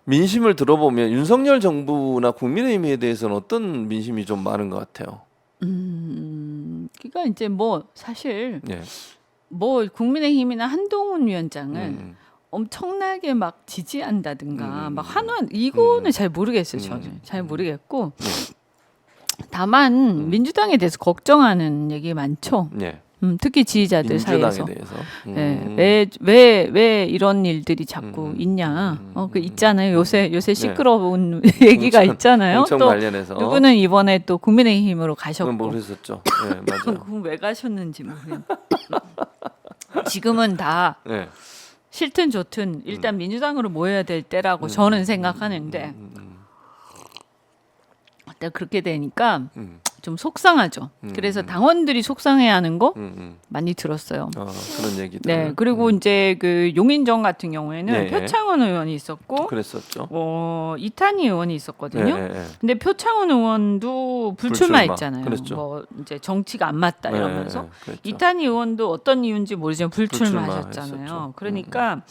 민심을 들어보면 윤석열 정부나 국민의힘에 대해서는 어떤 민심이 좀 많은 것 같아요. 그러니까 이제 뭐 사실 예. 뭐 국민의힘이나 한동훈 위원장을 엄청나게 막 지지한다든가 막 환원 이거는 잘 모르겠어요. 저는 잘 모르겠고 다만 민주당에 대해서 걱정하는 얘기 많죠. 예. 특히 지지자들 민주당에 사이에서. 대해서. 왜 이런 일들이 자꾸 있냐. 그 있잖아요. 요새 시끄러운 얘기가 공천, 있잖아요. 공천 또 관련해서. 누구는 이번에 또 국민의힘으로 그건 가셨고. 모르셨죠. 예, 맞아요. 그럼 왜 가셨는지 모르겠어요. 지금은 다 예. 싫든 좋든 일단 민주당으로 모여야 될 때라고 저는 생각하는데 일단 그렇게 되니까 좀 속상하죠. 그래서 당원들이 속상해하는 거 많이 들었어요. 그런 얘기들. 네, 그리고 이제 그 용인정 같은 경우에는 네. 표창원 의원이 있었고, 그랬었죠. 이탄희 의원이 있었거든요. 예, 예, 예. 근데 표창원 의원도 불출마했잖아요. 그랬죠. 뭐 이제 정치가 안 맞다 이러면서 예, 그랬죠. 이탄희 의원도 어떤 이유인지 모르지만 불출마하셨잖아요. 불출마했었죠. 그러니까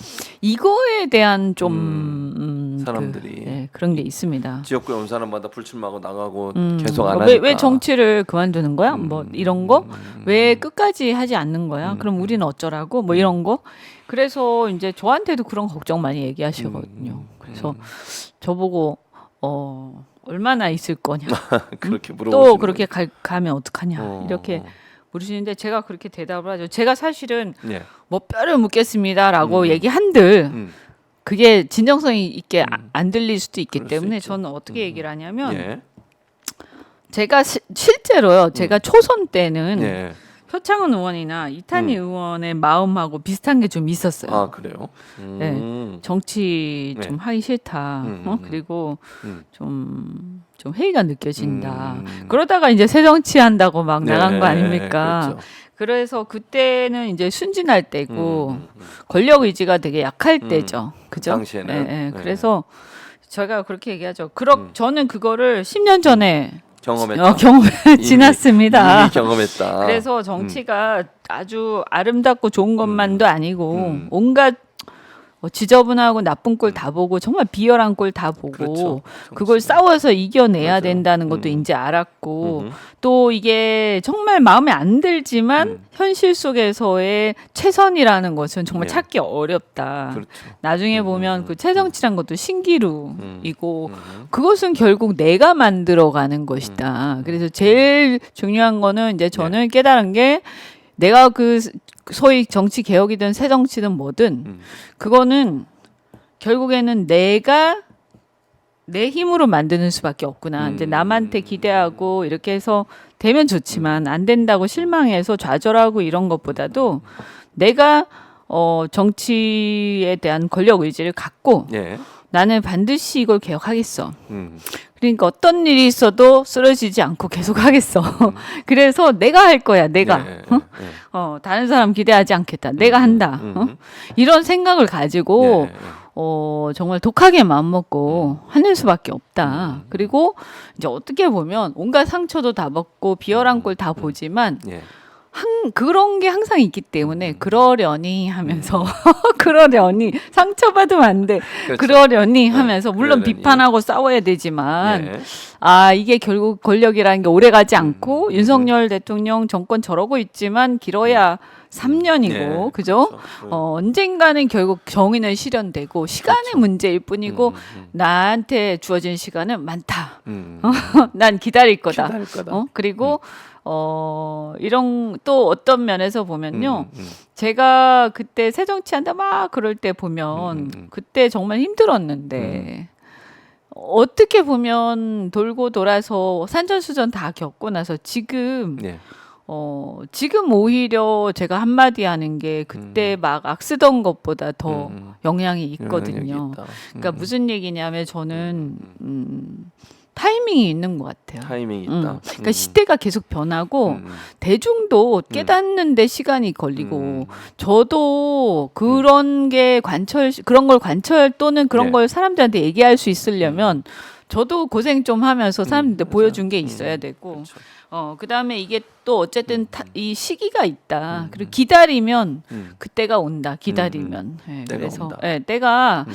이거에 대한 좀 사람들이. 그런 게 있습니다. 지역구에 온 사람마다 불출마하고 나가고 계속 안 왜 하니까. 정치를 그만두는 거야? 뭐 이런 거? 왜 끝까지 하지 않는 거야? 그럼 우리는 어쩌라고? 뭐 이런 거? 그래서 이제 저한테도 그런 걱정 많이 얘기하시거든요. 그래서 저보고 얼마나 있을 거냐? 그렇게 또 물어보시는 그렇게 가면 어떡하냐? 이렇게 물으시는데 제가 그렇게 대답을 하죠. 제가 사실은 예. 뭐 뼈를 묻겠습니다라고 얘기한들 그게 진정성이 있게 안 들릴 수도 있기 그럴 수 때문에 있죠. 저는 어떻게 얘기를 하냐면 예. 제가 실제로요. 제가 초선 때는 예. 표창원 의원이나 이탄희 의원의 마음하고 비슷한 게 좀 있었어요. 아, 그래요? 네. 정치 좀 하기 싫다. 그리고 좀 회의가 느껴진다. 그러다가 이제 새 정치 한다고 막 나간 거 아닙니까? 그렇죠. 그래서 그때는 이제 순진할 때고 권력 의지가 되게 약할 때죠. 그죠? 당시에는. 네. 그래서 제가 그렇게 얘기하죠. 저는 그거를 10년 전에 경험했다. 지났습니다. 이미 경험했다. 그래서 정치가 아주 아름답고 좋은 것만도 아니고 온갖 지저분하고 나쁜 꼴 다 보고 정말 비열한 꼴 다 보고 그렇죠. 그걸 싸워서 이겨내야 맞아요. 된다는 것도 이제 알았고 또 이게 정말 마음에 안 들지만 현실 속에서의 최선이라는 것은 정말 네. 찾기 어렵다. 그렇죠. 나중에 보면 그 최정치란 것도 신기루이고 그것은 결국 내가 만들어가는 것이다. 그래서 제일 중요한 거는 이제 저는 깨달은 게 내가 그 소위 정치 개혁이든 새 정치든 뭐든 그거는 결국에는 내가 내 힘으로 만드는 수밖에 없구나. 이제 남한테 기대하고 이렇게 해서 되면 좋지만 안 된다고 실망해서 좌절하고 이런 것보다도 내가 정치에 대한 권력 의지를 갖고 예. 나는 반드시 이걸 개혁하겠어. 그러니까 어떤 일이 있어도 쓰러지지 않고 계속 하겠어. 그래서 내가 할 거야. 내가. 다른 사람 기대하지 않겠다. 내가 한다. 이런 생각을 가지고 정말 독하게 마음먹고 하는 수밖에 없다. 그리고 이제 어떻게 보면 온갖 상처도 다 먹고 비열한 꼴 다 보지만 예. 그런 게 항상 있기 때문에 그러려니 하면서 그러려니 상처받으면 안 돼. 그렇죠. 그러려니 하면서 물론 그러려니. 비판하고 싸워야 되지만 예. 이게 결국 권력이라는 게 오래가지 않고 윤석열 대통령 정권 저러고 있지만 길어야 3년이고 예. 그죠? 그렇죠. 언젠가는 결국 정의는 실현되고 시간의 문제일 뿐이고 나한테 주어진 시간은 많다. 난 기다릴 거다. 기다릴 거다. 그리고 이런 또 어떤 면에서 보면요. 제가 그때 새정치한다 막 그럴 때 보면 그때 정말 힘들었는데 어떻게 보면 돌고 돌아서 산전수전 다 겪고 나서 지금 예. 지금 오히려 제가 한마디 하는 게 그때 막 악쓰던 것보다 더 영향이 있거든요. 그러니까 무슨 얘기냐면 저는 타이밍이 있는 것 같아요. 타이밍이 있다. 그러니까 시대가 계속 변하고 대중도 깨닫는 데 시간이 걸리고 저도 그런 게 그런 걸 관철 또는 그런 네. 걸 사람들한테 얘기할 수 있으려면 저도 고생 좀 하면서 사람들한테 보여준 게 있어야 되고 그렇죠. 그다음에 이게 또 어쨌든 이 시기가 있다. 그리고 기다리면 그때가 온다. 기다리면. 예, 때가 그래서 온다. 예, 때가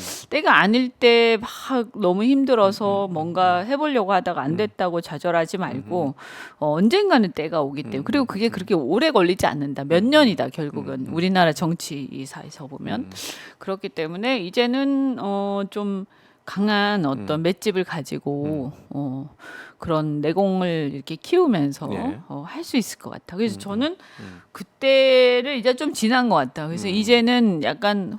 아닐 때 막 너무 힘들어서 뭔가 해보려고 하다가 안 됐다고 좌절하지 말고 언젠가는 때가 오기 때문에 그리고 그게 그렇게 오래 걸리지 않는다. 몇 년이다 결국은 우리나라 정치사에서 보면 그렇기 때문에 이제는 좀 강한 어떤 맷집을 가지고 그런 내공을 이렇게 키우면서 예. 할 수 있을 것 같아. 그래서 저는 그때를 이제 좀 지난 것 같아. 그래서 이제는 약간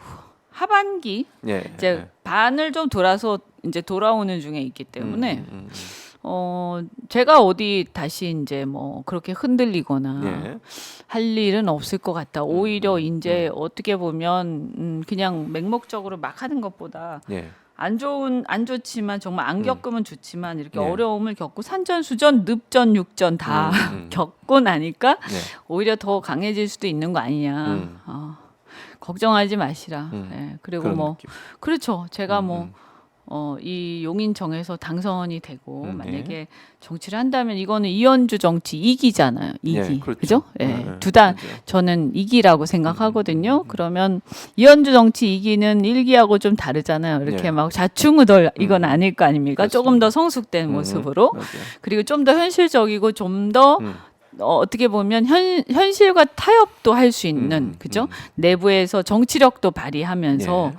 하반기 예. 이제 반을 좀 돌아서 이제 돌아오는 중에 있기 때문에 제가 어디 다시 이제 뭐 그렇게 흔들리거나 예. 할 일은 없을 것 같다. 오히려 이제 어떻게 보면 그냥 맹목적으로 막 하는 것보다 예. 안 좋지만 정말 안 겪으면 좋지만 이렇게 예. 어려움을 겪고 산전수전, 늪전, 육전 다 겪고 나니까 오히려 더 강해질 수도 있는 거 아니냐. 걱정하지 마시라. 예. 그리고 그런 뭐 느낌. 그렇죠. 제가 이 용인청에서 당선이 되고 만약에 정치를 한다면 이거는 이현주 정치 2기잖아요. 2기. 예, 그렇죠. 그죠? 예. 예, 두단 그렇죠. 저는 2기라고 생각하거든요. 그러면 이현주 정치 2기는 1기하고 좀 다르잖아요. 이렇게 예. 막 좌충우돌 이건 아닐 거 아닙니까? 그렇습니다. 조금 더 성숙된 모습으로. 맞아요. 그리고 좀 더 현실적이고 좀 더 어떻게 보면 현실과 타협도 할 수 있는 그죠? 내부에서 정치력도 발휘하면서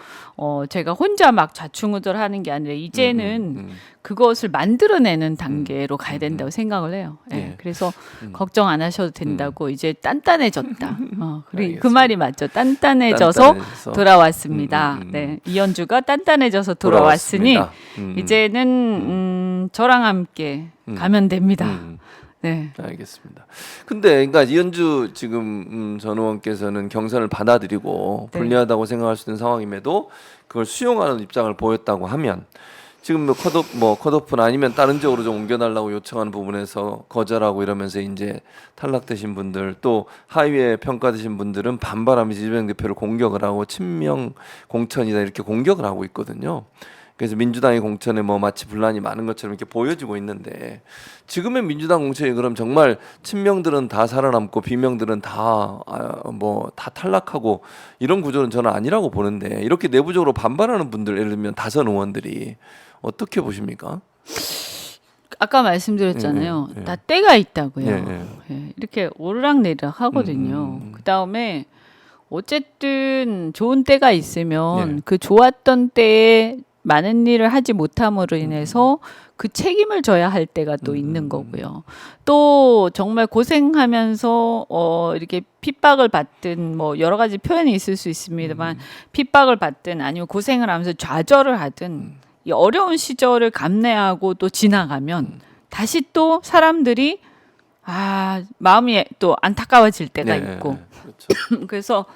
제가 혼자 막 좌충우돌하는 게 아니라 이제는 그것을 만들어내는 단계로 가야 된다고 생각을 해요. 예. 예. 그래서 걱정 안 하셔도 된다고 이제 단단해졌다. 그 알겠습니다. 말이 맞죠. 단단해져서 돌아왔습니다. 네, 이현주가 단단해져서 돌아왔으니 돌아왔습니다. 이제는 저랑 함께 가면 됩니다. 네. 알겠습니다. 근데 그러니까 이현주 지금 전 의원께서는 경선을 받아들이고 네. 불리하다고 생각할 수 있는 상황임에도 그걸 수용하는 입장을 보였다고 하면 지금 컷오프는 아니면 다른 지역으로 좀 옮겨달라고 요청하는 부분에서 거절하고 이러면서 이제 탈락되신 분들 또 하위에 평가되신 분들은 반발하면서 이재명 대표를 공격을 하고 친명 공천이다 이렇게 공격을 하고 있거든요. 그래서 민주당의 공천에 뭐 마치 분란이 많은 것처럼 이렇게 보여지고 있는데 지금의 민주당 공천이 그럼 정말 친명들은 다 살아남고 비명들은 다 탈락하고 이런 구조는 저는 아니라고 보는데 이렇게 내부적으로 반발하는 분들 예를 들면 다선 의원들이 어떻게 보십니까? 아까 말씀드렸잖아요. 예, 예. 다 때가 있다고요. 예. 예, 이렇게 오르락내리락 하거든요. 그 다음에 어쨌든 좋은 때가 있으면 예. 그 좋았던 때에 많은 일을 하지 못함으로 인해서 그 책임을 져야 할 때가 또 있는 거고요. 또 정말 고생하면서 이렇게 핍박을 받든 뭐 여러 가지 표현이 있을 수 있습니다만 핍박을 받든 아니면 고생을 하면서 좌절을 하든 이 어려운 시절을 감내하고 또 지나가면 다시 또 사람들이 마음이 또 안타까워질 때가 있고 그렇죠. 그래서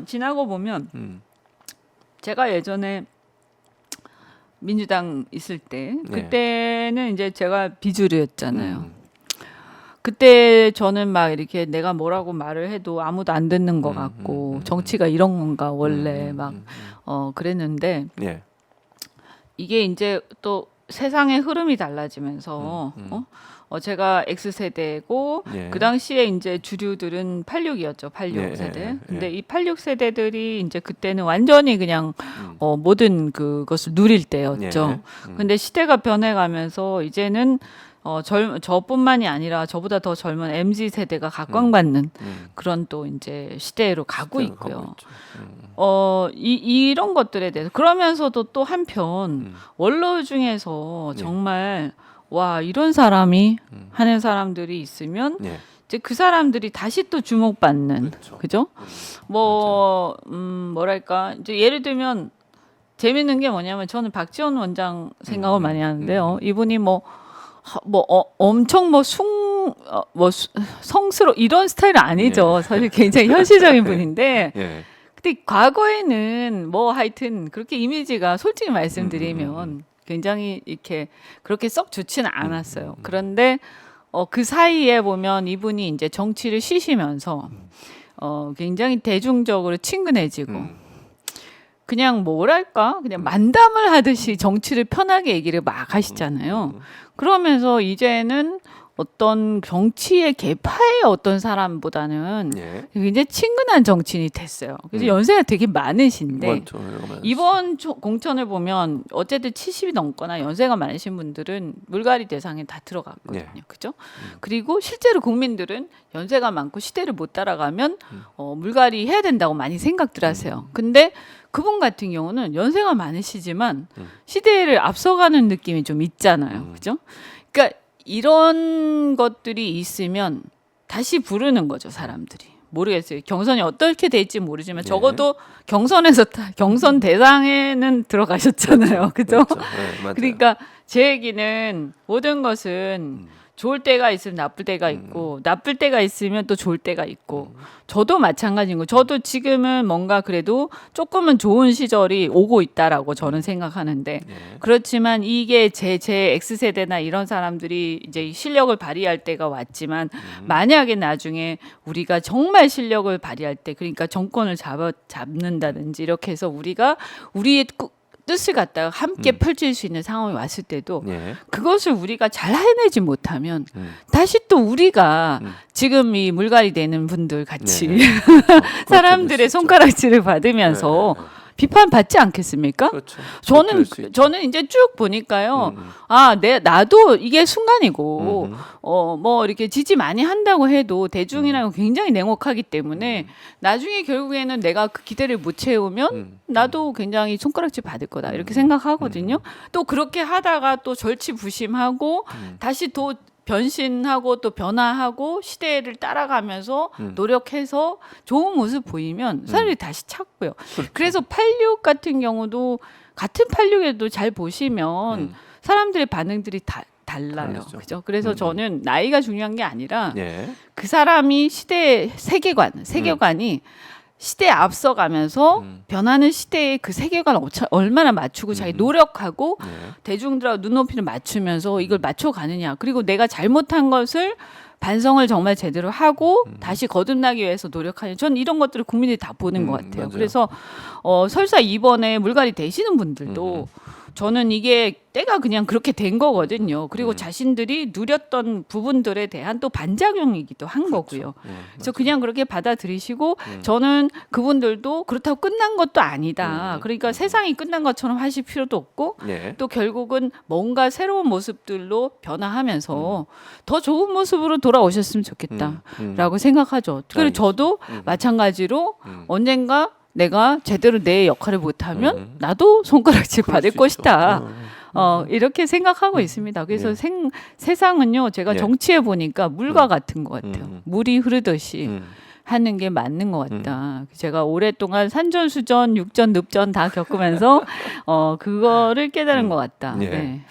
지나고 보면 제가 예전에 민주당 있을 때 그때는 이제 제가 비주류였잖아요. 그때 저는 막 이렇게 내가 뭐라고 말을 해도 아무도 안 듣는 것 같고 정치가 이런 건가 원래 막 그랬는데 예. 이게 이제 또 세상의 흐름이 달라지면서 제가 X세대고 예. 그 당시에 이제 주류들은 86이었죠. 86 세대. 예. 근데 이 86 세대들이 이제 그때는 완전히 그냥 모든 그것을 누릴 때였죠. 근데 시대가 변해가면서 이제는 저뿐만이 아니라 저보다 더 젊은 MZ 세대가 각광받는 그런 또 이제 시대로 가고 있고요. 이런 것들에 대해서 그러면서도 또 한편 원로 중에서 정말 와 이런 사람이 하는 사람들이 있으면 이제 그 사람들이 다시 또 주목받는 그죠? 뭐랄까 이제 예를 들면 재밌는 게 뭐냐면 저는 박지원 원장 생각을 많이 하는데요. 이분이 엄청 성스러 이런 스타일은 아니죠. 사실 굉장히 현실적인 분인데. 근데 과거에는 하여튼 그렇게 이미지가 솔직히 말씀드리면 굉장히 이렇게 그렇게 썩 좋지는 않았어요. 그런데 그 사이에 보면 이분이 이제 정치를 쉬시면서 굉장히 대중적으로 친근해지고 그냥 뭐랄까 그냥 만담을 하듯이 정치를 편하게 얘기를 막 하시잖아요. 그러면서 이제는 어떤 정치의 계파의 어떤 사람보다는 예. 굉장히 친근한 정치인이 됐어요. 그래서 연세가 되게 많으신데 많죠. 이번 공천을 보면 어쨌든 70이 넘거나 연세가 많으신 분들은 물갈이 대상에 다 들어갔거든요. 예. 그죠? 그리고 실제로 국민들은 연세가 많고 시대를 못 따라가면 물갈이 해야 된다고 많이 생각들 하세요. 근데 그분 같은 경우는 연세가 많으시지만 시대를 앞서가는 느낌이 좀 있잖아요. 그죠? 그러니까 이런 것들이 있으면 다시 부르는 거죠, 사람들이. 모르겠어요. 경선이 어떻게 될지 모르지만 네. 적어도 경선에서 경선 대상에는 들어가셨잖아요. 그죠? 그렇죠. 네, 맞아요. 그러니까 제 얘기는 모든 것은 좋을 때가 있으면 나쁠 때가 있고 나쁠 때가 있으면 또 좋을 때가 있고 저도 마찬가지인 거. 저도 지금은 뭔가 그래도 조금은 좋은 시절이 오고 있다라고 저는 생각하는데 예. 그렇지만 이게 제 X세대나 이런 사람들이 이제 실력을 발휘할 때가 왔지만 만약에 나중에 우리가 정말 실력을 발휘할 때 그러니까 정권을 잡는다든지 이렇게 해서 우리가 우리의 뜻을 갖다가 함께 펼칠 수 있는 상황이 왔을 때도 예. 그것을 우리가 잘 해내지 못하면 다시 또 우리가 지금 이 물갈이 되는 분들 같이 네. 사람들의 손가락질을 받으면서 비판받지 않겠습니까? 그렇죠. 저는 이제 쭉 보니까요. 나도 이게 순간이고 뭐 이렇게 지지 많이 한다고 해도 대중이라는 건 굉장히 냉혹하기 때문에 나중에 결국에는 내가 그 기대를 못 채우면 나도 굉장히 손가락질 받을 거다 이렇게 생각하거든요. 또 그렇게 하다가 또 절치부심하고 다시 또 변신하고 또 변화하고 시대를 따라가면서 노력해서 좋은 모습 보이면 사람들이 다시 찾고요. 그래서 86 같은 경우도 같은 86에도 잘 보시면 사람들의 반응들이 달라요. 다르죠. 그죠? 그래서 저는 나이가 중요한 게 아니라 예. 그 사람이 시대의 세계관이 시대에 앞서가면서 변하는 시대의 그 세계관을 얼마나 맞추고 자기 노력하고 예. 대중들하고 눈높이를 맞추면서 이걸 맞춰가느냐. 그리고 내가 잘못한 것을 반성을 정말 제대로 하고 다시 거듭나기 위해서 노력하냐. 전 이런 것들을 국민들이 다 보는 것 같아요. 맞아요. 그래서 설사 이번에 물갈이 되시는 분들도 저는 이게 때가 그냥 그렇게 된 거거든요. 그리고 자신들이 누렸던 부분들에 대한 또 반작용이기도 한 거고요. 그래서 그냥 그렇게 받아들이시고 저는 그분들도 그렇다고 끝난 것도 아니다. 그러니까 세상이 끝난 것처럼 하실 필요도 없고 예. 또 결국은 뭔가 새로운 모습들로 변화하면서 더 좋은 모습으로 돌아오셨으면 좋겠다라고 생각하죠. 그리고 저도 마찬가지로 언젠가 내가 제대로 내 역할을 못하면 나도 손가락질 받을 것이다. 이렇게 생각하고 있습니다. 그래서 세상은요, 제가 예. 정치해 보니까 물과 같은 것 같아요. 물이 흐르듯이 하는 게 맞는 것 같다. 제가 오랫동안 산전수전, 육전, 늪전 다 겪으면서 그거를 깨달은 것 같다. 예. 네.